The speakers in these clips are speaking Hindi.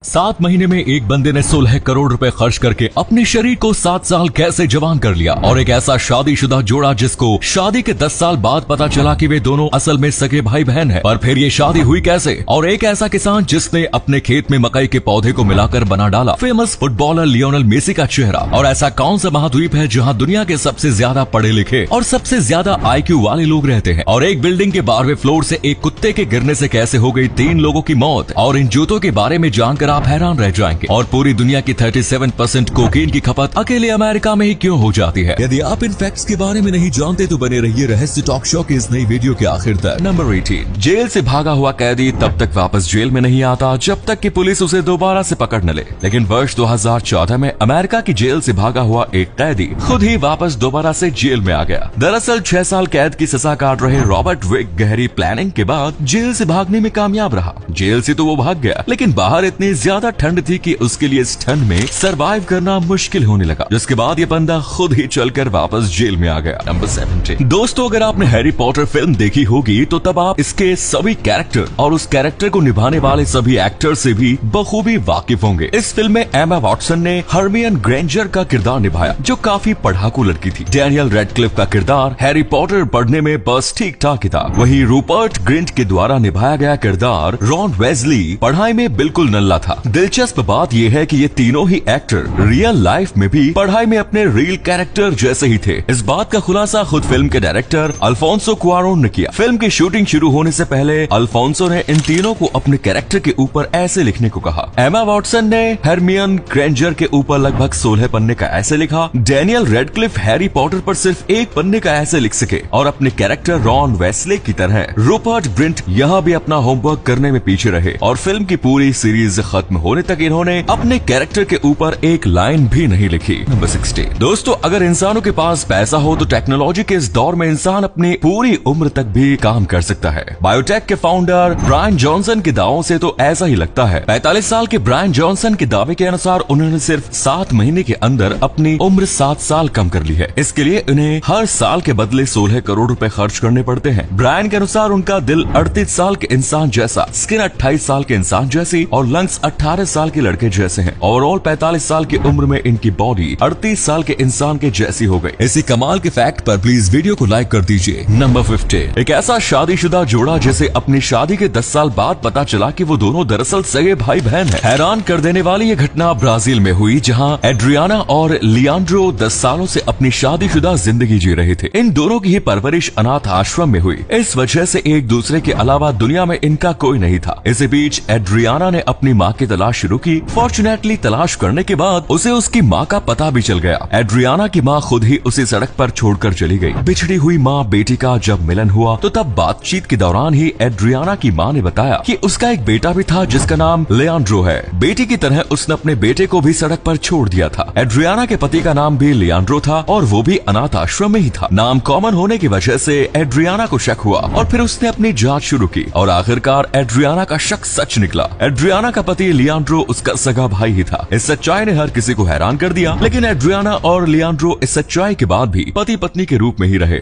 7 महीने में एक बंदे ने 16 करोड़ रुपए खर्च करके अपने शरीर को 7 साल कैसे जवान कर लिया। और एक ऐसा शादीशुदा जोड़ा जिसको शादी के 10 साल बाद पता चला कि वे दोनों असल में सगे भाई बहन हैं। पर फिर ये शादी हुई कैसे। और एक ऐसा किसान जिसने अपने खेत में मकई के पौधे को मिलाकर बना डाला फेमस फुटबॉलर लियोनेल मेसी का चेहरा। और ऐसा कौन सा महाद्वीप है जहाँ दुनिया के सबसे ज्यादा पढ़े लिखे और सबसे ज्यादा IQ वाले लोग रहते हैं। और एक बिल्डिंग के 12वें फ्लोर से एक कुत्ते के गिरने से कैसे हो गई 3 लोगों की मौत। और इन जूतों के बारे में जानकर आप हैरान रह जाएंगे। और पूरी दुनिया की 37% कोकीन की खपत अकेले अमेरिका में ही क्यों हो जाती है। यदि आप इन फैक्ट्स के बारे में नहीं जानते तो बने रहिए रहस्य टॉक शो की इस नई वीडियो के आखिर तक। नंबर 18, जेल से भागा हुआ कैदी तब तक वापस जेल में नहीं आता जब तक कि पुलिस उसे दोबारा से पकड़ न ले। लेकिन वर्ष 2014 में अमेरिका की जेल से भागा हुआ एक कैदी खुद ही वापस दोबारा से जेल में आ गया। दरअसल 6 साल कैद की सजा काट रहे रॉबर्ट विक गहरी प्लानिंग के बाद जेल से भागने में कामयाब रहा। जेल से तो वो भाग गया, लेकिन बाहर इतनी ज्यादा ठंड थी कि उसके लिए इस ठंड में सरवाइव करना मुश्किल होने लगा, जिसके बाद ये बंदा खुद ही चलकर वापस जेल में आ गया। नंबर 17, दोस्तों अगर आपने हैरी पॉटर फिल्म देखी होगी तो तब आप इसके सभी कैरेक्टर और उस कैरेक्टर को निभाने वाले सभी एक्टर से भी बखूबी वाकिफ होंगे। इस फिल्म में एमा वॉटसन ने हर्मियन ग्रेंजर का किरदार निभाया जो काफी पढ़ाकू लड़की थी। डैनियल रेडक्लिफ का किरदार हैरी पॉटर पढ़ने में बस ठीक ठाक ही था। वहीं रूपर्ट ग्रिंट के द्वारा निभाया गया किरदार रॉन वेजली पढ़ाई में बिल्कुल नल्ला था। दिलचस्प बात यह है कि ये तीनों ही एक्टर रियल लाइफ में भी पढ़ाई में अपने रियल कैरेक्टर जैसे ही थे। इस बात का खुलासा खुद फिल्म के डायरेक्टर अल्फोंसो क्वारोन ने किया। फिल्म की शूटिंग शुरू होने से पहले अल्फोंसो ने इन तीनों को अपने कैरेक्टर के ऊपर ऐसे लिखने को कहा। एमा वॉटसन ने हर्मियन ग्रेंजर के ऊपर लगभग 16 पन्ने का ऐसे लिखा। डैनियल रेडक्लिफ हैरी पॉटर पर सिर्फ 1 पन्ने का ऐसे लिख सके। और अपने कैरेक्टर रॉन वेस्ले की तरह रूपर्ट ग्रिंट यहाँ भी अपना होमवर्क करने में पीछे रहे और फिल्म की पूरी सीरीज खत्म होने तक इन्होंने अपने कैरेक्टर के ऊपर एक लाइन भी नहीं लिखी। नंबर 16, दोस्तों अगर इंसानों के पास पैसा हो तो टेक्नोलॉजी के इस दौर में इंसान अपनी पूरी उम्र तक भी काम कर सकता है। बायोटेक के फाउंडर ब्रायन जॉनसन के दावों से तो ऐसा ही लगता है। 45 साल के ब्रायन जॉनसन के दावे के अनुसार उन्होंने सिर्फ 7 महीने के अंदर अपनी उम्र 7 साल कम कर ली है। इसके लिए उन्हें हर साल के बदले 16 करोड़ रुपए खर्च करने पड़ते हैं। ब्रायन के अनुसार उनका दिल 38 साल के इंसान जैसा, स्किन 28 साल के इंसान जैसी और लंग्स 18 साल के लड़के जैसे हैं। ओवरऑल 45 साल की उम्र में इनकी बॉडी 38 साल के इंसान के जैसी हो गई। इसी कमाल के फैक्ट पर प्लीज वीडियो को लाइक कर दीजिए। नंबर 50, एक ऐसा शादीशुदा जोड़ा जिसे अपनी शादी के 10 साल बाद पता चला कि वो दोनों दरअसल सगे भाई बहन हैं। हैरान कर देने वाली ये घटना ब्राजील में हुई जहां एड्रियाना और लियांड्रो 10 सालों से अपनी शादीशुदा जिंदगी जी रहे थे। इन दोनों की ही परवरिश अनाथ आश्रम में हुई। इस वजह से एक दूसरे के अलावा दुनिया में इनका कोई नहीं था। इसी बीच एड्रियाना ने अपनी माँ की तलाश शुरू की। फॉर्चुनेटली तलाश करने के बाद उसे उसकी माँ का पता भी चल गया। एड्रियाना की माँ खुद ही उसी सड़क पर छोड़कर चली गई। बिछड़ी हुई माँ बेटी का जब मिलन हुआ तो तब बातचीत के दौरान ही एड्रियाना की माँ ने बताया कि उसका एक बेटा भी था जिसका नाम लियांड्रो है। बेटी की तरह उसने अपने बेटे को भी सड़क पर छोड़ दिया था। एड्रियाना के पति का नाम भी लियांड्रो था और वो भी अनाथ आश्रम में ही था। नाम कॉमन होने की वजह से एड्रियाना को शक हुआ और फिर उसने अपनी जांच शुरू की और आखिरकार एड्रियाना का शक सच निकला। एड्रियाना का पति लियांड्रो उसका सगा भाई ही था। इस सच्चाई ने हर किसी को हैरान कर दिया, लेकिन एड्रियाना और लियांड्रो इस सच्चाई के बाद भी पति पत्नी के रूप में ही रहे।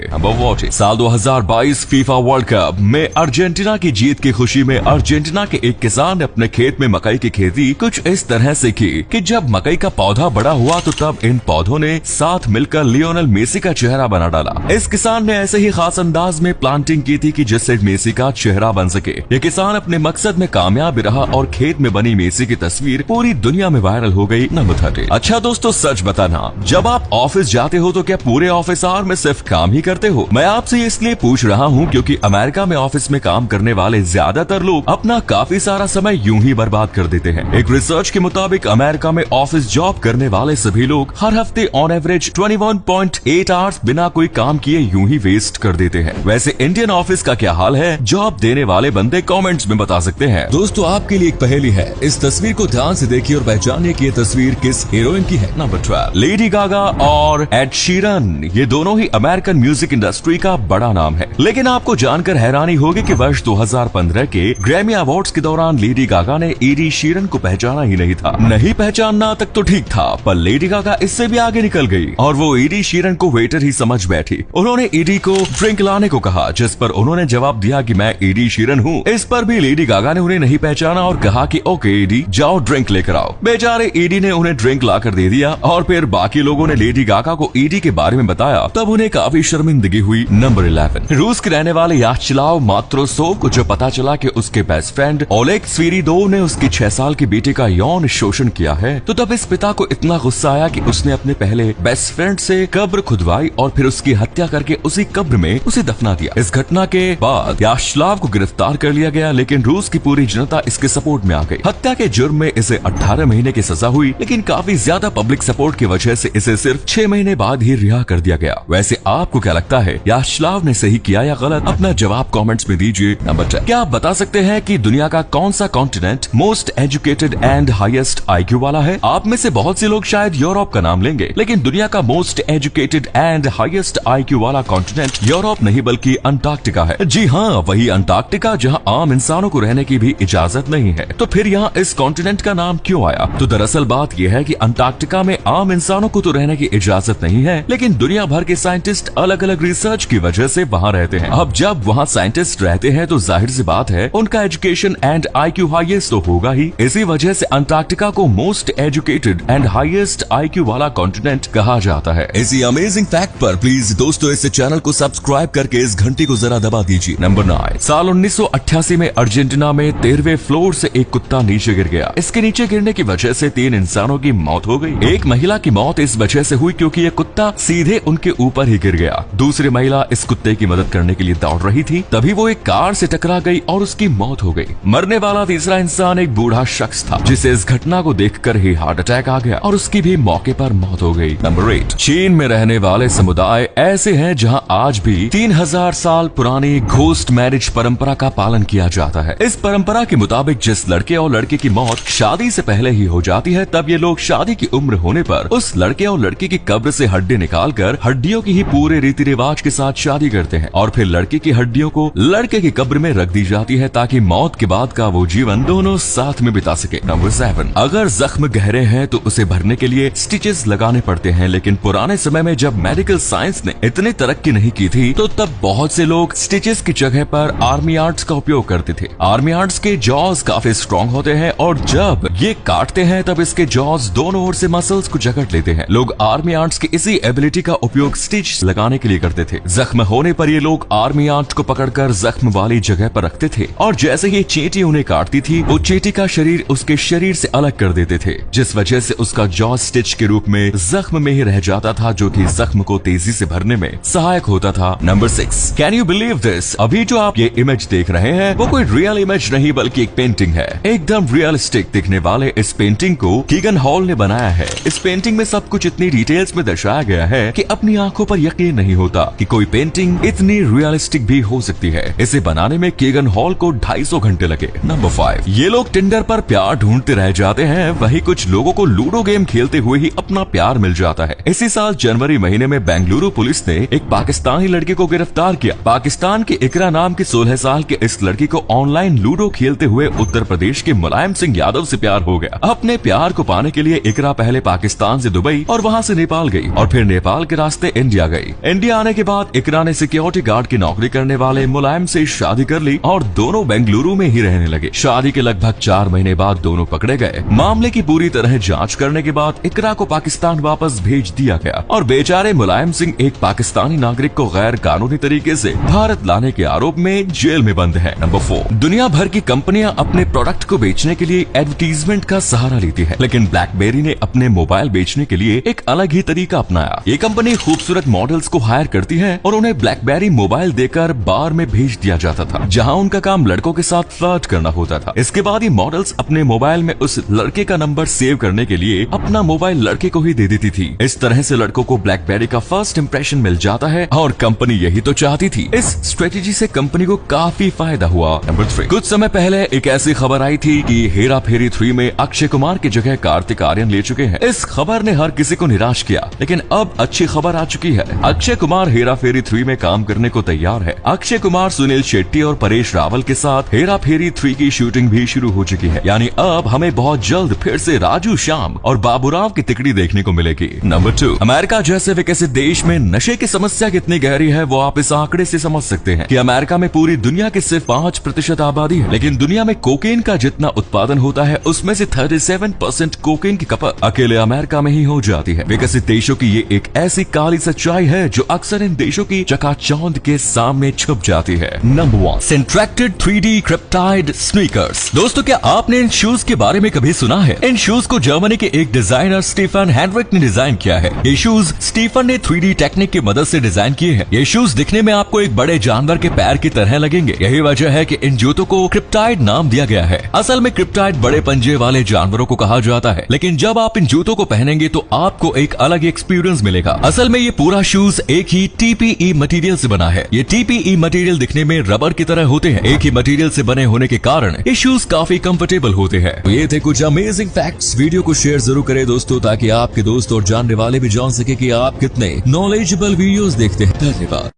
साल 2022 फीफा वर्ल्ड कप में अर्जेंटीना की जीत की खुशी में अर्जेंटीना के एक किसान ने अपने खेत में मकई की खेती कुछ इस तरह से की कि जब मकई का पौधा बड़ा हुआ तो तब इन पौधों ने साथ मिलकर लियोनेल मेसी का चेहरा बना डाला। इस किसान ने ऐसे ही खास अंदाज में प्लांटिंग की थी कि जिससे मेसी का चेहरा बन सके। ये किसान अपने मकसद में कामयाब रहा और खेत में बनी मेसी की तस्वीर पूरी दुनिया में वायरल हो गई। नंबर 30, अच्छा दोस्तों सच बताना, जब आप ऑफिस जाते हो तो क्या पूरे ऑफिस आवर में सिर्फ काम ही करते हो? मैं आपसे इसलिए पूछ रहा हूँ क्योंकि अमेरिका में ऑफिस में काम करने वाले ज्यादातर लोग अपना काफी सारा समय यूं ही बर्बाद कर देते हैं। एक रिसर्च के मुताबिक अमेरिका में ऑफिस जॉब करने वाले सभी लोग हर हफ्ते ऑन एवरेज 21.8 आवर्स बिना कोई काम किए यूं ही वेस्ट कर देते हैं। वैसे इंडियन ऑफिस का क्या हाल है? जॉब देने वाले बंदे कमेंट्स में बता सकते हैं। दोस्तों आपके लिए एक पहेली है, इस तस्वीर को ध्यान से देखिए और पहचानिए कि ये तस्वीर किस हीरोइन की है। नंबर 12, लेडी गागा और एड शीरन, ये दोनों ही अमेरिकन म्यूजिक इंडस्ट्री का बड़ा नाम है। लेकिन आपको जानकर हैरानी होगी कि वर्ष 2015 के ग्रैमी अवार्ड्स के दौरान लेडी गागा ने एडी शीरन को पहचाना ही नहीं था। नहीं पहचानना तक तो ठीक था, पर लेडी गागा इससे भी आगे निकल गई और वो एडी शीरन को वेटर ही समझ बैठी। उन्होंने एडी को ड्रिंक लाने को कहा, जिस पर उन्होंने जवाब दिया कि मैं एडी शीरन हूँ। इस पर भी लेडी गागा ने उन्हें नहीं पहचाना और कहा कि ओके ओके ईडी, जाओ ड्रिंक लेकर आओ। बेचारे ईडी ने उन्हें ड्रिंक लाकर दे दिया और फिर बाकी लोगों ने लेडी गागा को ईडी के बारे में बताया। तब उन्हें काफी शर्मिंदगी हुई। नंबर 11, रूस के रहने वाले याचलाव मात्रोसोव को जब पता चला कि उसके बेस्ट फ्रेंड ओलेग स्विरिदोव ने उसकी 6 साल की बेटी का यौन शोषण किया है, तो तब इस पिता को इतना गुस्सा आया कि उसने अपने पहले बेस्ट फ्रेंड से कब्र खुदवाई और फिर उसकी हत्या करके उसी कब्र में उसे दफना दिया। इस घटना के बाद याचलाव को गिरफ्तार कर लिया गया, लेकिन रूस की पूरी जनता इसके सपोर्ट में आ गई। हत्या के जुर्म में इसे 18 महीने की सजा हुई, लेकिन काफी ज्यादा पब्लिक सपोर्ट की वजह से इसे सिर्फ 6 महीने बाद ही रिहा कर दिया गया। वैसे आपको क्या लगता है, याचलाव ने सही किया या गलत? अपना जवाब कमेंट्स में दीजिए। नंबर 10, क्या आप बता सकते हैं कि दुनिया का कौन सा continent most educated and highest IQ वाला है? आप में से बहुत से लोग शायद यूरोप का नाम लेंगे, लेकिन दुनिया का most educated and highest IQ वाला कॉन्टिनेंट यूरोप नहीं बल्कि अंटार्कटिका है। जी हाँ, वही अंटार्कटिका जहाँ आम इंसानों को रहने की भी इजाजत नहीं है। तो फिर यहाँ इस कॉन्टिनेंट का नाम क्यों आया? तो दरअसल बात यह है कि अंटार्कटिका में आम इंसानों को तो रहने की इजाजत नहीं है, लेकिन दुनिया भर के साइंटिस्ट अलग अलग रिसर्च की वजह से वहाँ रहते हैं। अब जब वहाँ साइंटिस्ट रहते हैं तो जाहिर सी बात है उनका एजुकेशन एंड IQ हाईएस्ट तो होगा ही। इसी वजह से अंटार्कटिका को most educated and highest IQ वाला कॉन्टिनेंट कहा जाता है। इसी अमेजिंग फैक्ट पर प्लीज दोस्तों इस चैनल को सब्सक्राइब करके इस घंटी को जरा दबा दीजिए। नंबर 9, साल 1988 में अर्जेंटीना में 13वें फ्लोर से एक कुत्ता नीचे गिर गया। इसके नीचे गिरने की वजह से 3 इंसानों की मौत हो गई। एक महिला की मौत इस वजह से हुई क्योंकि ये कुत्ता सीधे उनके ऊपर ही गिर गया। दूसरी महिला इस कुत्ते की मदद करने के लिए दौड़ रही थी, तभी वो एक कार से टकरा गई और उसकी मौत हो गई। मरने वाला तीसरा इंसान एक बूढ़ा शख्स था, जिसे इस घटना को देखकर ही हार्ट अटैक आ गया और उसकी भी मौके पर मौत हो गई। नंबर 8, चीन में रहने वाले समुदाय ऐसे हैं जहां आज भी 3000 साल पुरानी घोस्ट मैरिज परंपरा का पालन किया जाता है। इस परंपरा के मुताबिक जिस लड़के और लड़के की मौत शादी से पहले ही हो जाती है, तब ये लोग शादी की उम्र होने पर उस लड़के और लड़की की कब्र से हड्डी निकालकर हड्डियों की ही पूरे रीति रिवाज के साथ शादी करते हैं और फिर लड़की की हड्डियों को लड़के की कब्र में रख दी जाती है ताकि मौत के बाद का वो जीवन दोनों साथ में बिता सके। नंबर 7, अगर जख्म गहरे हैं तो उसे भरने के लिए स्टिचेस लगाने पड़ते हैं, लेकिन पुराने समय में जब मेडिकल साइंस ने इतनी तरक्की नहीं की थी तो तब बहुत से लोग स्टिचेस की जगह पर आर्मी आर्ट्स का उपयोग करते थे। आर्मी आर्ट्स के जॉज काफी स्ट्रॉन्ग होते हैं और जब ये काटते हैं तब इसके जॉज दोनों ओर से मसल्स को जकड़ लेते हैं। लोग आर्मी आर्ट्स की इसी एबिलिटी का उपयोग स्टिच लगाने के लिए करते थे। जख्म होने पर ये लोग आर्मी आर्ट को पकड़कर जख्म वाली जगह पर रखते थे और जैसे ही चींटी उन्हें काटती थी वो चींटी का शरीर उसके शरीर से अलग कर देते थे, जिस वजह से उसका जॉ स्टिच के रूप में जख्म में ही रह जाता था, जो कि जख्म को तेजी से भरने में सहायक होता था। Number 6, can you believe this? अभी जो आप ये इमेज देख रहे हैं वो कोई रियल इमेज नहीं बल्कि एक पेंटिंग है। एकदम रियलिस्टिक दिखने वाले इस पेंटिंग को कीगन हॉल ने बनाया है। इस पेंटिंग में सब कुछ इतनी डिटेल्स में दर्शाया गया है कि अपनी आंखों पर यकीन नहीं होता कि कोई पेंटिंग इतनी रियलिस्टिक भी हो सकती है। इसे बनाने में कीगन हॉल को 250 घंटे लगे। नंबर 5, ये लोग टिंडर पर प्यार ढूंढते रह जाते हैं, वही कुछ लोगों को लूडो गेम खेलते हुए ही अपना प्यार मिल जाता है। इसी साल जनवरी महीने में बेंगलुरु पुलिस ने एक पाकिस्तानी लड़के को गिरफ्तार किया। पाकिस्तान की इकरा नाम की 16 साल के इस लड़की को ऑनलाइन लूडो खेलते हुए उत्तर प्रदेश के मुलायम सिंह यादव से प्यार हो गया। अपने प्यार को पाने के लिए इकरा पहले पाकिस्तान से दुबई और वहाँ से नेपाल गई और फिर नेपाल के रास्ते इंडिया गई। इंडिया आने के बाद इकरा ने सिक्योरिटी गार्ड की नौकरी करने वाले मुलायम से शादी कर ली और दोनों बेंगलुरु में ही रहने लगे। शादी के लगभग 4 महीने बाद दोनों पकड़े गए। मामले की पूरी तरह जांच करने के बाद इकरा को पाकिस्तान वापस भेज दिया गया और बेचारे मुलायम सिंह एक पाकिस्तानी नागरिक को गैर कानूनी तरीके से भारत लाने के आरोप में जेल में बंद है। नंबर 4, दुनिया भर की कंपनियां अपने प्रोडक्ट को बेचने के लिए एडवर्टीजमेंट का सहारा लेती है, लेकिन ब्लैकबेरी ने अपने मोबाइल बेचने के लिए एक अलग ही तरीका अपनाया। ये कंपनी खूबसूरत मॉडल्स को हायर करती है और उन्हें ब्लैकबेरी मोबाइल देकर बार में भेज दिया जाता था, जहां उनका काम लड़कों के साथ फ्लर्ट करना होता था। इसके बाद ये मॉडल्स अपने मोबाइल में उस लड़के का नंबर सेव करने के लिए अपना मोबाइल लड़के को ही दे देती थी। इस तरह से लड़कों को ब्लैकबेरी का फर्स्ट इंप्रेशन मिल जाता है और कंपनी यही तो चाहती थी। इस स्ट्रेटेजी से कंपनी को काफी फायदा हुआ। नंबर 3, कुछ समय पहले एक ऐसी खबर आई थी कि हेरा फेरी 3 में अक्षय कुमार की जगह कार्तिक आर्यन ले चुके हैं। इस खबर ने हर किसी को निराश किया, लेकिन अब अच्छी खबर आ चुकी है। अक्षय कुमार हेरा फेरी 3 में काम करने को तैयार है। अक्षय कुमार, सुनील शेट्टी और परेश रावल के साथ हेरा फेरी 3 की शूटिंग भी शुरू हो चुकी है, यानी अब हमें बहुत जल्द फिर से राजू श्याम और बाबूराव की तिकड़ी देखने को मिलेगी। नंबर 2, अमेरिका जैसे विकसित देश में नशे की समस्या कितनी गहरी है वो आप इस आंकड़े से समझ सकते हैं कि अमेरिका में पूरी दुनिया की सिर्फ 5% आबादी है, लेकिन दुनिया में कोकेन का जितना उत्पादन होता है उसमें से 37% कोकेन की खपत अकेले अमेरिका में ही हो जाती है। विकसित देशों की ये एक ऐसी काली सच्चाई है जो अक्सर इन देशों की चकाचौंध के सामने छुप जाती है। Number 1, syntracted 3D cryptide sneakers. दोस्तों, क्या आपने इन शूज के बारे में कभी सुना है? इन शूज को जर्मनी के एक डिजाइनर स्टीफन हेनरिक ने डिजाइन किया है। ये शूज स्टीफन ने 3D टेक्निक की मदद से डिजाइन किए हैं। ये शूज दिखने में आपको एक बड़े जानवर के पैर की तरह लगेंगे। यही वजह है कि इन जूतों को क्रिप्टाइड नाम दिया गया है। असल में क्रिप्टाइड बड़े पंजे वाले जानवरों को कहा जाता है, लेकिन जब आप इन जूतों को पहनेंगे तो आपको एक अलग एक्सपीरियंस मिलेगा। असल में ये पूरा शूज एक ही TPE मटेरियल से बना है। ये TPE मटेरियल दिखने में रबर की तरह होते हैं। एक ही मटेरियल से बने होने के कारण ये शूज काफी कंफर्टेबल होते हैं। तो ये थे कुछ अमेजिंग फैक्ट्स। वीडियो को शेयर जरूर करें दोस्तों, ताकि आपके दोस्त और जानने वाले भी जान सके कि आप कितने नॉलेजेबल वीडियोस देखते हैं। धन्यवाद।